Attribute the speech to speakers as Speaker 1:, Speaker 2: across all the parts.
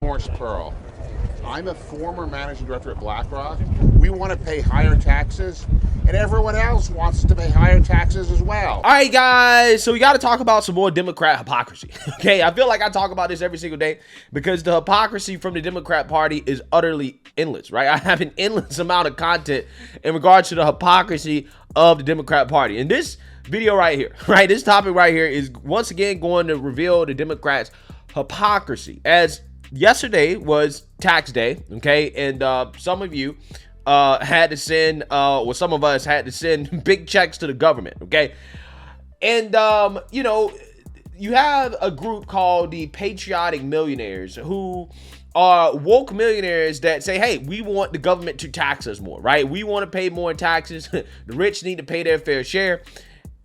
Speaker 1: Morse Pearl. I'm a former managing director at BlackRock. We want to pay higher taxes, and everyone else wants to pay higher taxes as well.
Speaker 2: All right, guys, so we got to talk about some more Democrat hypocrisy. Okay, I feel like I talk about this every single day because the hypocrisy from the Democrat Party is utterly endless, right? I have an endless amount of content in regards to the hypocrisy of the Democrat Party. And this video right here, right, this topic right here is once again going to reveal the Democrats' hypocrisy. As yesterday was tax day, okay, and some of you had to send, or some of us had to send big checks to the government, okay? And, you know, you have a group called the Patriotic Millionaires who are woke millionaires that say, hey, we want the government to tax us more, right? We want to pay more in taxes. The rich need to pay their fair share.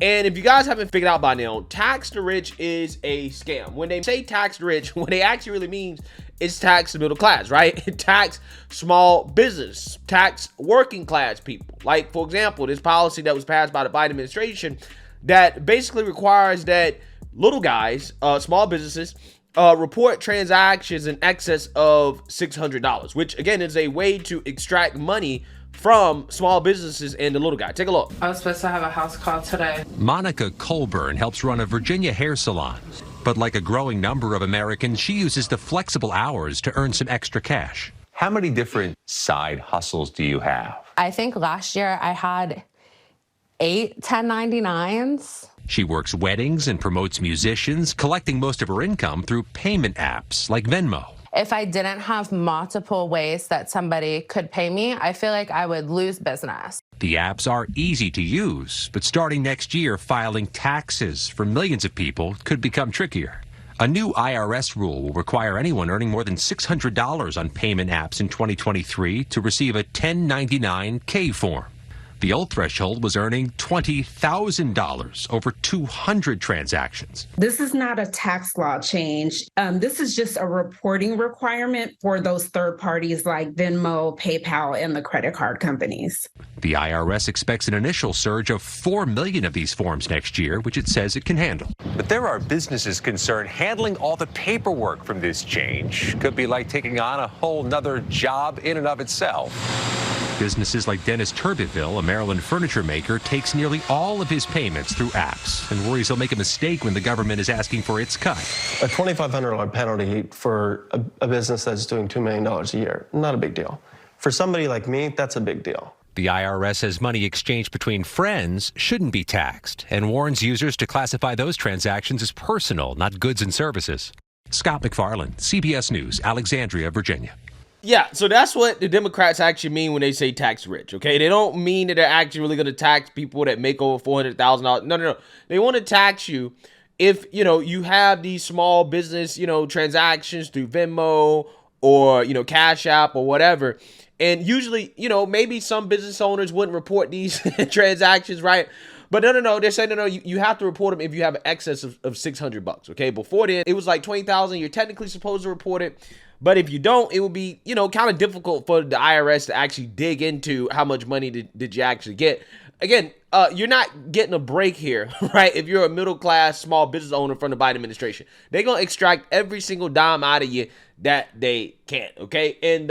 Speaker 2: And if you guys haven't figured out by now, tax the rich is a scam. When they say tax the rich, what they actually really means is tax the middle class, right? Tax small business, tax working class people. Like, for example, this policy that was passed by the Biden administration that basically requires that little guys, small businesses, report transactions in excess of $600, which again is a way to extract money from small businesses and the little guy. Take a look.
Speaker 3: I was supposed to have a house call today.
Speaker 4: Monica Colburn helps run a Virginia hair salon. But like a growing number of Americans, she uses the flexible hours to earn some extra cash.
Speaker 5: How many different side hustles do you have?
Speaker 3: I think last year I had 8 1099s.
Speaker 4: She works weddings and promotes musicians, collecting most of her income through payment apps like Venmo.
Speaker 3: If I didn't have multiple ways that somebody could pay me, I feel like I would lose business.
Speaker 4: The apps are easy to use, but starting next year, filing taxes for millions of people could become trickier. A new IRS rule will require anyone earning more than $600 on payment apps in 2023 to receive a 1099-K form. The old threshold was earning $20,000 over 200 transactions.
Speaker 6: This is not a tax law change. This is just a reporting requirement for those third parties like Venmo, PayPal, and the credit card companies.
Speaker 4: The IRS expects an initial surge of 4 million of these forms next year, which it says it can handle.
Speaker 5: But there are businesses concerned handling all the paperwork from this change could be like taking on a whole nother job in and of itself.
Speaker 4: Businesses like Dennis Turbeville, a Maryland furniture maker, takes nearly all of his payments through apps and worries he'll make a mistake when the government is asking for its cut.
Speaker 7: A $2,500 penalty for a business that's doing $2 million a year, not a big deal. For somebody like me, that's a big deal.
Speaker 4: The IRS says money exchanged between friends shouldn't be taxed and warns users to classify those transactions as personal, not goods and services. Scott McFarland, CBS News, Alexandria, Virginia.
Speaker 2: Yeah, so that's what the Democrats actually mean when they say tax rich, okay? They don't mean that they're actually really going to tax people that make over $400,000. No. They want to tax you if, you know, you have these small business, you know, transactions through Venmo or, you know, Cash App or whatever. And usually, you know, maybe some business owners wouldn't report these transactions, right? But no, they're saying, no, you have to report them if you have an excess of $600, okay? Before then, it was like $20,000. You're technically supposed to report it. But if you don't, it would be, you know, kind of difficult for the IRS to actually dig into how much money did you actually get. Again, you're not getting a break here, right? If you're a middle-class small business owner from the Biden administration, they're going to extract every single dime out of you that they can, okay? And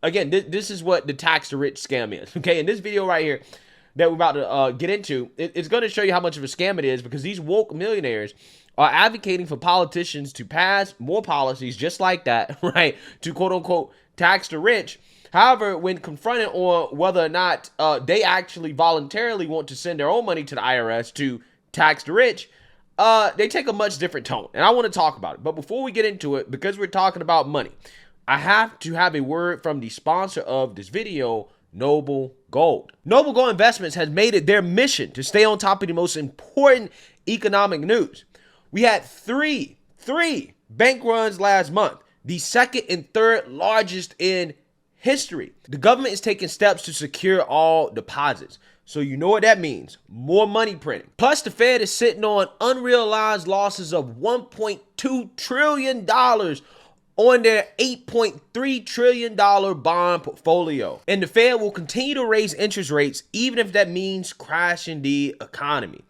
Speaker 2: again, this is what the tax the rich scam is, okay? In this video right here that we're about to get into, it's going to show you how much of a scam it is because these woke millionaires are advocating for politicians to pass more policies just like that, right, to quote-unquote tax the rich. However, when confronted on whether or not they actually voluntarily want to send their own money to the IRS to tax the rich, they take a much different tone. And I want to talk about it. But before we get into it, because we're talking about money, I have to have a word from the sponsor of this video, Noble Gold. Noble Gold Investments has made it their mission to stay on top of the most important economic news. We had three bank runs last month, the second and third largest in history. The government is taking steps to secure all deposits. So you know what that means. More money printing. Plus, the Fed is sitting on unrealized losses of $1.2 trillion on their $8.3 trillion bond portfolio. And the Fed will continue to raise interest rates, even if that means crashing the economy.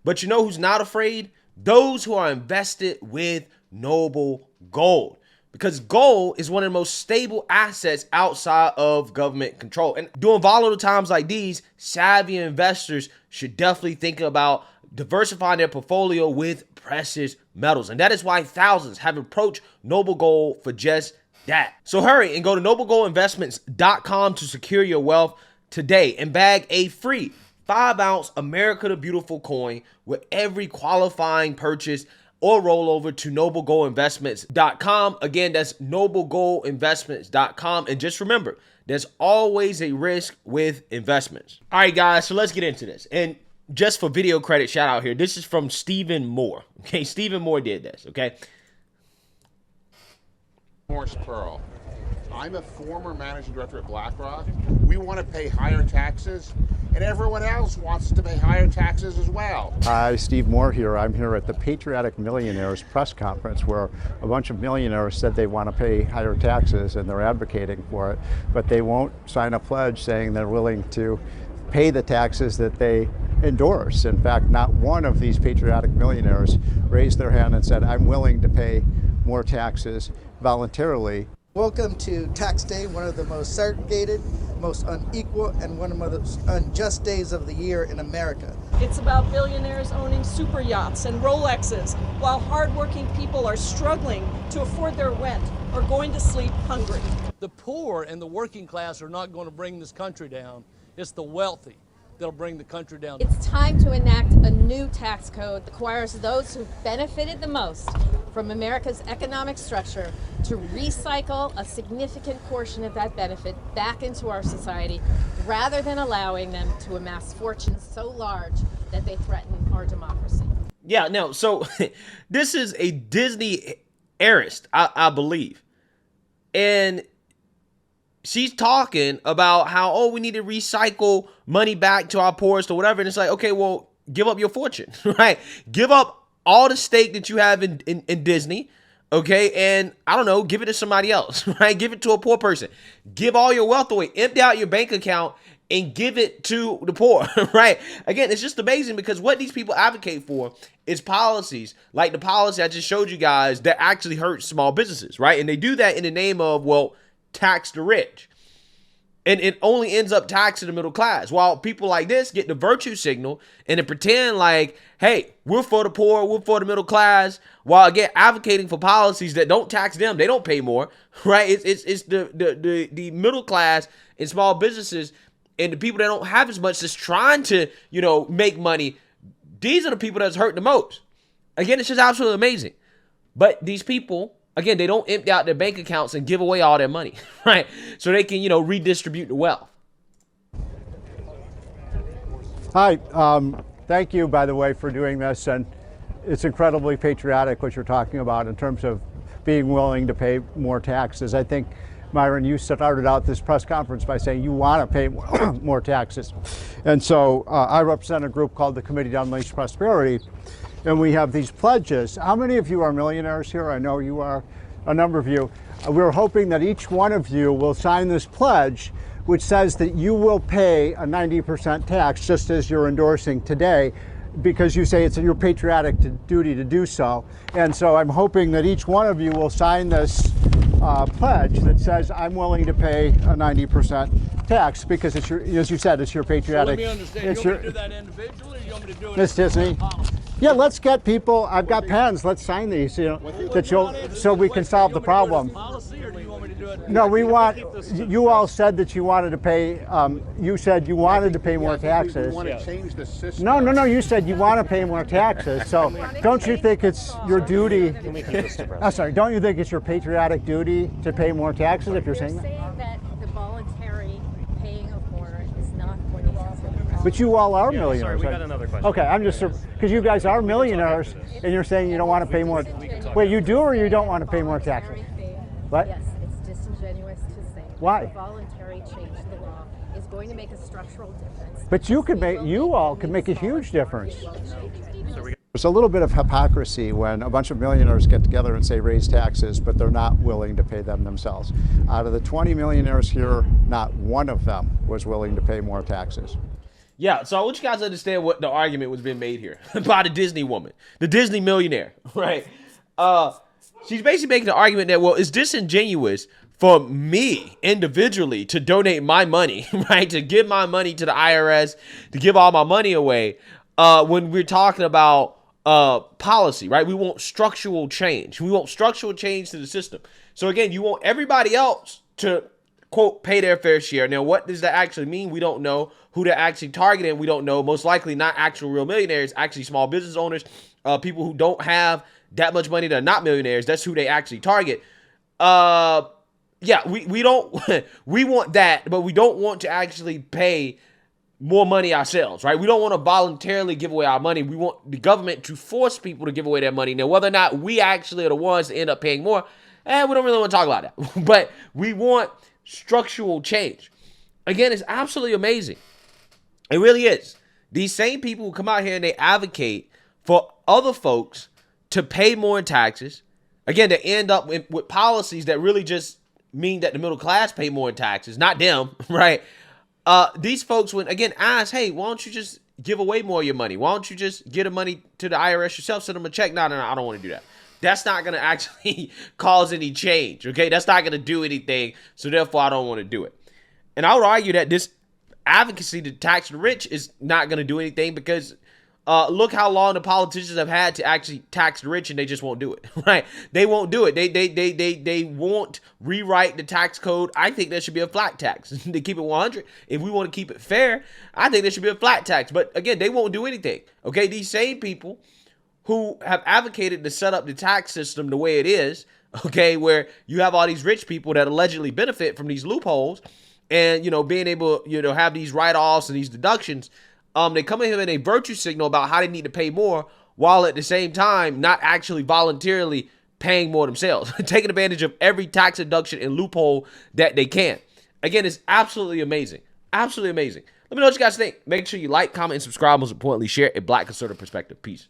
Speaker 2: But you know who's not afraid? Those who are invested with Noble Gold. because gold is one of the most stable assets outside of government control. And during volatile times like these, savvy investors should definitely think about diversifying their portfolio with precious metals. And that is why thousands have approached Noble Gold for just that. So hurry and go to noblegoldinvestments.com to secure your wealth today and bag a free 5-ounce America the Beautiful coin with every qualifying purchase or roll over to noblegoldinvestments.com. Again, that's noblegoldinvestments.com. And just remember, there's always a risk with investments. All right, guys, so let's get into this. And just for video credit, shout out here. This is from Stephen Moore. Okay, Stephen Moore did this, okay?
Speaker 1: Morris Pearl. I'm a former managing director at BlackRock. We want to pay higher taxes, and everyone else wants to pay higher taxes as well.
Speaker 8: Hi, Steve Moore here. I'm here at the Patriotic Millionaires press conference where a bunch of millionaires said they want to pay higher taxes and they're advocating for it, but they won't sign a pledge saying they're willing to pay the taxes that they endorse. In fact, not one of these patriotic millionaires raised their hand and said, I'm willing to pay more taxes voluntarily.
Speaker 9: Welcome to Tax Day, one of the most segregated, most unequal, and one of the most unjust days of the year in America.
Speaker 10: It's about billionaires owning super yachts and Rolexes, while hardworking people are struggling to afford their rent or going to sleep hungry.
Speaker 11: The poor and the working class are not going to bring this country down. It's the wealthy that'll bring the country down.
Speaker 12: It's time to enact a new tax code that requires those who benefited the most from America's economic structure to recycle a significant portion of that benefit back into our society, rather than allowing them to amass fortunes so large that they threaten our democracy.
Speaker 2: Yeah, no, so this is a Disney heiress, I believe. And she's talking about how, oh, we need to recycle money back to our poorest or whatever. And it's like, okay, well, give up your fortune, right? Give up all the stake that you have in Disney, okay? And I don't know, give it to somebody else, right? Give it to a poor person. Give all your wealth away. Empty out your bank account and give it to the poor, right? Again, it's just amazing because what these people advocate for is policies like the policy I just showed you guys that actually hurt small businesses, right? And they do that in the name of, well, tax the rich. And it only ends up taxing the middle class. While people like this get the virtue signal and they pretend like, hey, we're for the poor, we're for the middle class, while again advocating for policies that don't tax them, they don't pay more, right? It's the middle class and small businesses and the people that don't have as much that's trying to, make money. These are the people that's hurt the most. Again, it's just absolutely amazing. But these people, again, they don't empty out their bank accounts and give away all their money, right? So they can, redistribute the wealth.
Speaker 8: Hi, thank you, by the way, for doing this. And it's incredibly patriotic what you're talking about in terms of being willing to pay more taxes. I think, Myron, you started out this press conference by saying you want to pay more taxes. And so I represent a group called the Committee to Unleash Prosperity. And we have these pledges. How many of you are millionaires here? I know you are, a number of you. We're hoping that each one of you will sign this pledge, which says that you will pay a 90% tax, just as you're endorsing today, because you say it's your patriotic duty to do so. And so I'm hoping that each one of you will sign this pledge that says, I'm willing to pay a 90% tax, because it's your, as you said, it's your patriotic.
Speaker 11: So let me understand, you want me to do that individually, or you want me to do it
Speaker 8: Miss Disney? Yeah, let's get people, I've got pens, let's sign these, so we can solve the problem. No, we want, you all said that you wanted to pay, you said you wanted to pay more taxes.
Speaker 1: We want to change the system.
Speaker 8: No, you said you want to pay more taxes, so don't you think it's your duty, I'm sorry, don't you think it's your patriotic duty to pay more taxes if you're saying that?
Speaker 12: Saying that the voluntary paying of more is not going to happen.
Speaker 8: But you all are millionaires.
Speaker 13: Sorry, we
Speaker 8: right?
Speaker 13: got another question.
Speaker 8: Okay, I'm just, because you guys are millionaires, and you're saying you don't want to pay more. Wait, you do or you don't want to pay more taxes? What?
Speaker 12: Yes, it's disingenuous to say.
Speaker 8: Why?
Speaker 12: The voluntary change to the law is going to make a structural difference.
Speaker 8: But you all could make a huge difference. There's a little bit of hypocrisy when a bunch of millionaires get together and say raise taxes, but they're not willing to pay them themselves. Out of the 20 millionaires here, not one of them was willing to pay more taxes.
Speaker 2: Yeah, so I want you guys to understand what the argument was being made here by the Disney woman, the Disney millionaire, right? she's basically making the argument that, well, it's disingenuous for me individually to donate my money, right? To give my money to the IRS, to give all my money away when we're talking about policy, right? We want structural change. We want structural change to the system. So again, you want everybody else to, quote, pay their fair share. Now, what does that actually mean? We don't know. Who they're actually targeting, we don't know. Most likely not actual real millionaires, actually small business owners, people who don't have that much money that are not millionaires. That's who they actually target. Yeah, we don't, we want that, but we don't want to actually pay more money ourselves, right? We don't want to voluntarily give away our money. We want the government to force people to give away their money. Now, whether or not we actually are the ones that end up paying more, we don't really want to talk about that. But we want structural change. Again, it's absolutely amazing. It really is. These same people who come out here and they advocate for other folks to pay more in taxes. Again, they end up with policies that really just mean that the middle class pay more in taxes, not them, right? These folks would, again, ask, hey, why don't you just give away more of your money? Why don't you just give the money to the IRS yourself, send them a check? No, I don't want to do that. That's not going to actually cause any change, okay? That's not going to do anything, so therefore I don't want to do it. And I would argue that this advocacy to tax the rich is not going to do anything because look how long the politicians have had to actually tax the rich and they just won't do it, right? They won't do it. They won't rewrite the tax code. I think there should be a flat tax. They keep it 100. If we want to keep it fair, I think there should be a flat tax. But again, they won't do anything, okay? These same people who have advocated to set up the tax system the way it is, okay, where you have all these rich people that allegedly benefit from these loopholes, and, being able, have these write-offs and these deductions, they come in here and a virtue signal about how they need to pay more, while at the same time not actually voluntarily paying more themselves, taking advantage of every tax deduction and loophole that they can. Again, it's absolutely amazing. Absolutely amazing. Let me know what you guys think. Make sure you like, comment, and subscribe. Most importantly, share a Black conservative perspective. Peace.